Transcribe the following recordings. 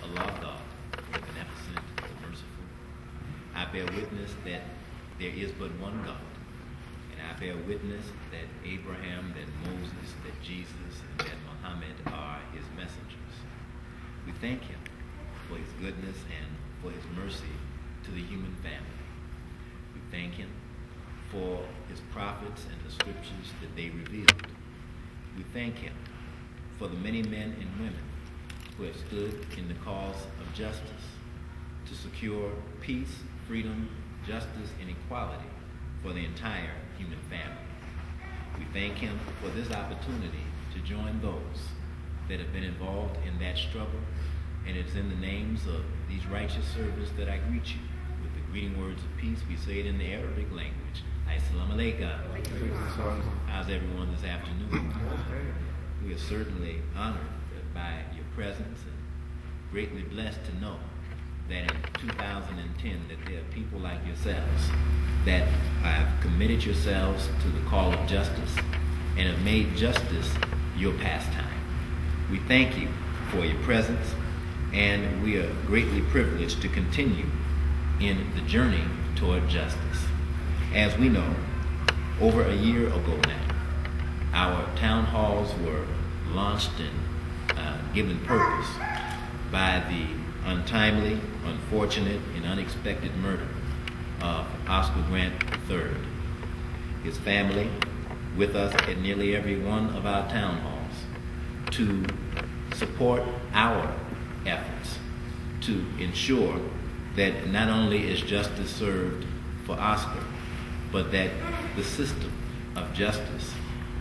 Allah God, the beneficent, the merciful. I bear witness that there is but one God. And I bear witness that Abraham, that Moses, that Jesus, and that Muhammad are his messengers. We thank him for his goodness and for his mercy to the human family. We thank him for his prophets and the scriptures that they revealed. We thank him for the many men and women who have stood in the cause of justice to secure peace, freedom, justice, and equality for the entire human family. We thank him for this opportunity to join those that have been involved in that struggle, and it's in the names of these righteous servants that I greet you with the greeting words of peace. We say it in the Arabic language. Assalamu alaikum. How's everyone this afternoon? We are certainly honored by your presence and greatly blessed to know that in 2010 that there are people like yourselves that have committed yourselves to the call of justice and have made justice your pastime. We thank you for your presence, and we are greatly privileged to continue in the journey toward justice. As we know, over a year ago now, our town halls were launched and given purpose by the untimely, unfortunate, and unexpected murder of Oscar Grant III. His family, with us at nearly every one of our town halls, to support our efforts to ensure that not only is justice served for Oscar, but that the system of justice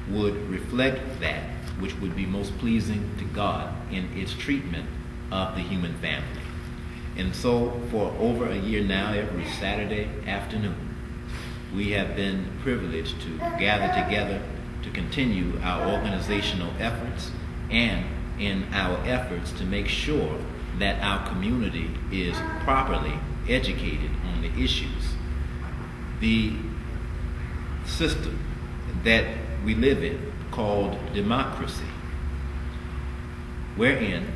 would reflect that which would be most pleasing to God in its treatment of the human family. And so for over a year now, every Saturday afternoon, we have been privileged to gather together to continue our organizational efforts and in our efforts to make sure that our community is properly educated on the issues. The system that we live in, called democracy, wherein,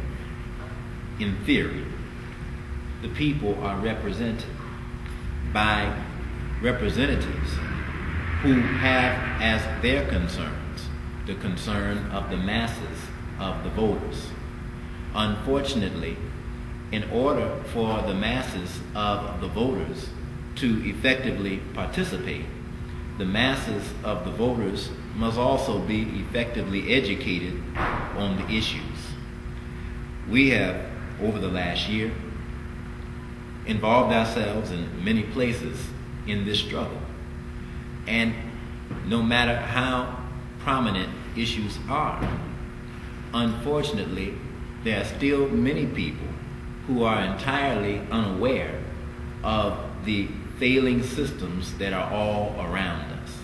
in theory, the people are represented by representatives who have as their concerns the concern of the masses of the voters. Unfortunately, in order for the masses of the voters to effectively participate, the masses of the voters must also be effectively educated on the issues. We have, over the last year, involved ourselves in many places in this struggle. And no matter how prominent issues are, unfortunately, there are still many people who are entirely unaware of the failing systems that are all around us.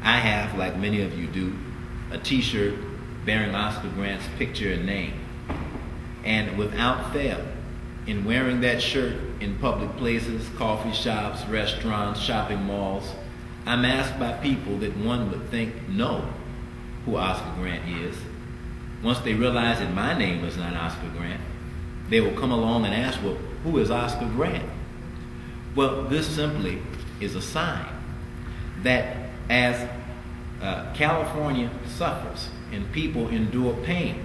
I have, like many of you do, a t-shirt bearing Oscar Grant's picture and name. And without fail, in wearing that shirt in public places, coffee shops, restaurants, shopping malls, I'm asked by people that one would think know who Oscar Grant is. Once they realize that my name is not Oscar Grant, they will come along and ask, well, who is Oscar Grant? Well, this simply is a sign that as California suffers and people endure pain,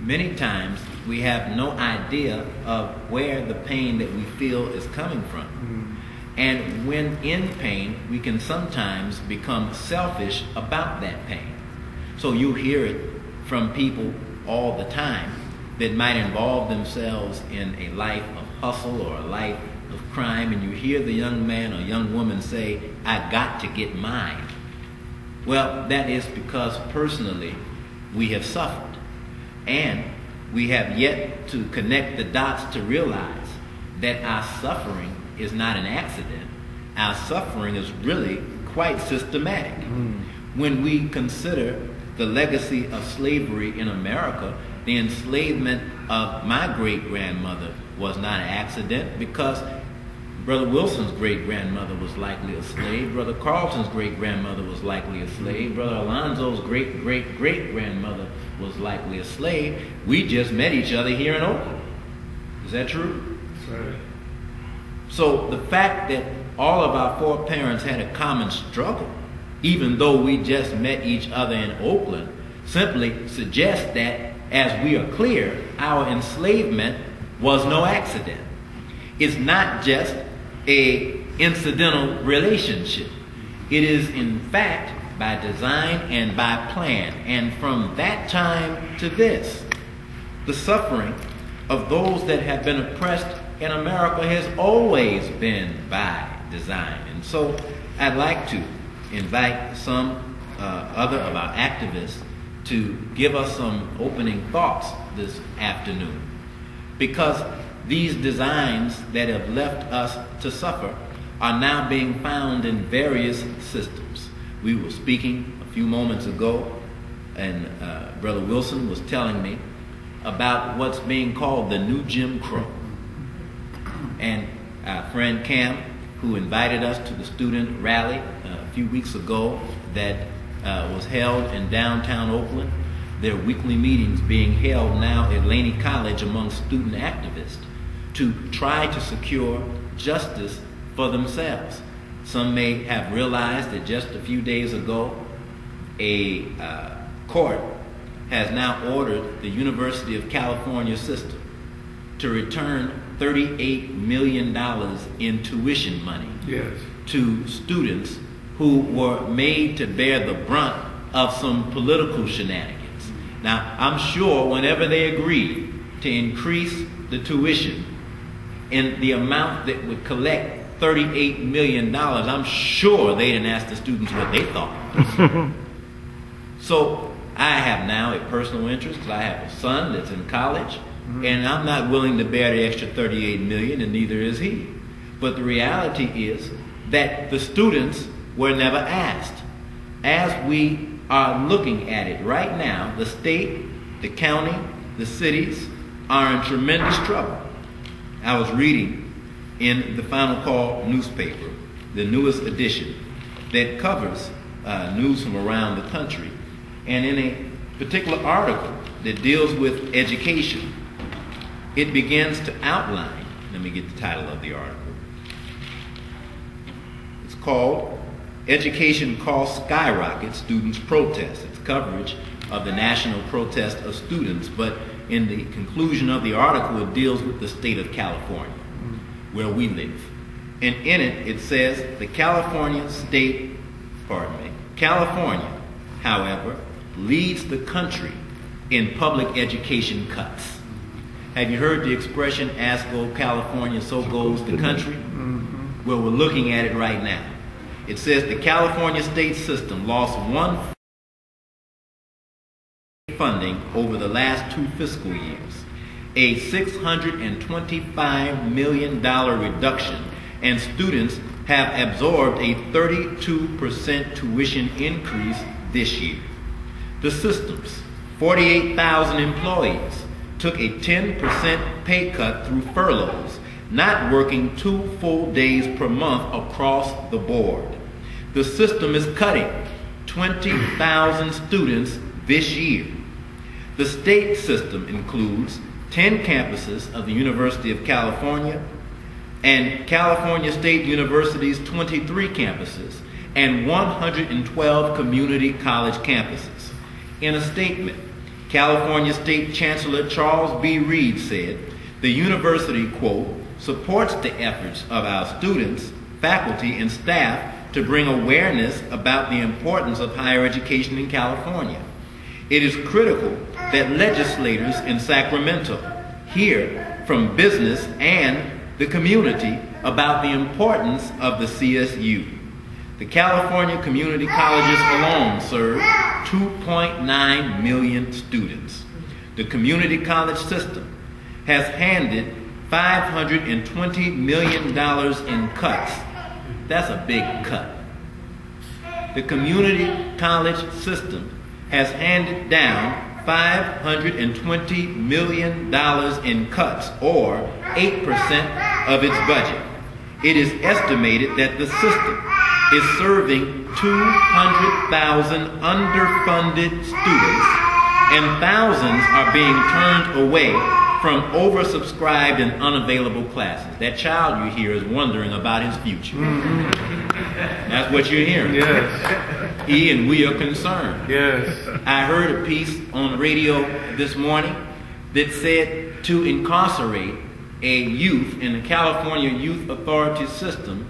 many times we have no idea of where the pain that we feel is coming from. And when in pain, we can sometimes become selfish about that pain. So you hear it from people all the time that might involve themselves in a life of hustle or a life of crime, and you hear the young man or young woman say, I got to get mine. Well, that is because personally we have suffered, and we have yet to connect the dots to realize that our suffering is not an accident. Our suffering is really quite systematic. When we consider the legacy of slavery in America, the enslavement of my great-grandmother was not an accident, because Brother Wilson's great-grandmother was likely a slave. Brother Carlton's great-grandmother was likely a slave. Brother Alonzo's great-great-great-grandmother was likely a slave. We just met each other here in Oakland. Is that true? Right. So the fact that all of our foreparents had a common struggle, even though we just met each other in Oakland, simply suggests that, as we are clear, our enslavement was no accident. It's not just a incidental relationship. It is, in fact, by design and by plan. And from that time to this, the suffering of those that have been oppressed in America has always been by design. And so I'd like to invite some other of our activists to give us some opening thoughts this afternoon, because these designs that have left us to suffer are now being found in various systems. We were speaking a few moments ago, and Brother Wilson was telling me about what's being called the new Jim Crow. And our friend Cam, who invited us to the student rally a few weeks ago that was held in downtown Oakland, there are weekly meetings being held now at Laney College among student activists to try to secure justice for themselves. Some may have realized that just a few days ago, a court has now ordered the University of California system to return $38 million in tuition money to students who were made to bear the brunt of some political shenanigans. Now, I'm sure whenever they agreed to increase the tuition in the amount that would collect $38 million, I'm sure they didn't ask the students what they thought. So I have now a personal interest. I have a son that's in college, and I'm not willing to bear the extra $38 million, and neither is he. But the reality is that the students were never asked. As we are looking at it right now, the state, the county, the cities are in tremendous trouble. I was reading in the Final Call newspaper, the newest edition, that covers news from around the country. And in a particular article that deals with education, it begins to outline, let me get the title of the article. It's called Education Costs Skyrocket, Students Protest. It's coverage of the national protest of students, but in the conclusion of the article, it deals with the state of California, where we live. And in it, it says California, however, leads the country in public education cuts. Have you heard the expression, as go California, so goes the country? Well, we're looking at it right now. It says the California state system lost one funding over the last 2 fiscal years, a $625 million reduction, and students have absorbed a 32% tuition increase this year. The system's 48,000 employees took a 10% pay cut through furloughs, not working 2 full days per month across the board. The system is cutting 20,000 students this year. The state system includes 10 campuses of the University of California and California State University's 23 campuses and 112 community college campuses. In a statement, California State Chancellor Charles B. Reed said, the university, quote, supports the efforts of our students, faculty, and staff to bring awareness about the importance of higher education in California. It is critical that legislators in Sacramento hear from business and the community about the importance of the CSU. The California community colleges alone serve 2.9 million students. The community college system has handed $520 million in cuts. That's a big cut. The community college system has handed down $520 million in cuts, or 8% of its budget. It is estimated that the system is serving 200,000 underfunded students, and thousands are being turned away from oversubscribed and unavailable classes. That child you hear is wondering about his future. That's what you're hearing. Yes. He and we are concerned. Yes. I heard a piece on the radio this morning that said to incarcerate a youth in the California Youth Authority system,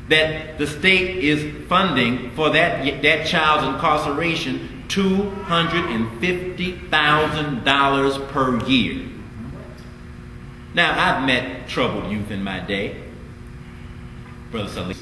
that the state is funding for that child's incarceration $250,000 per year. Now, I've met troubled youth in my day, Brother Sully.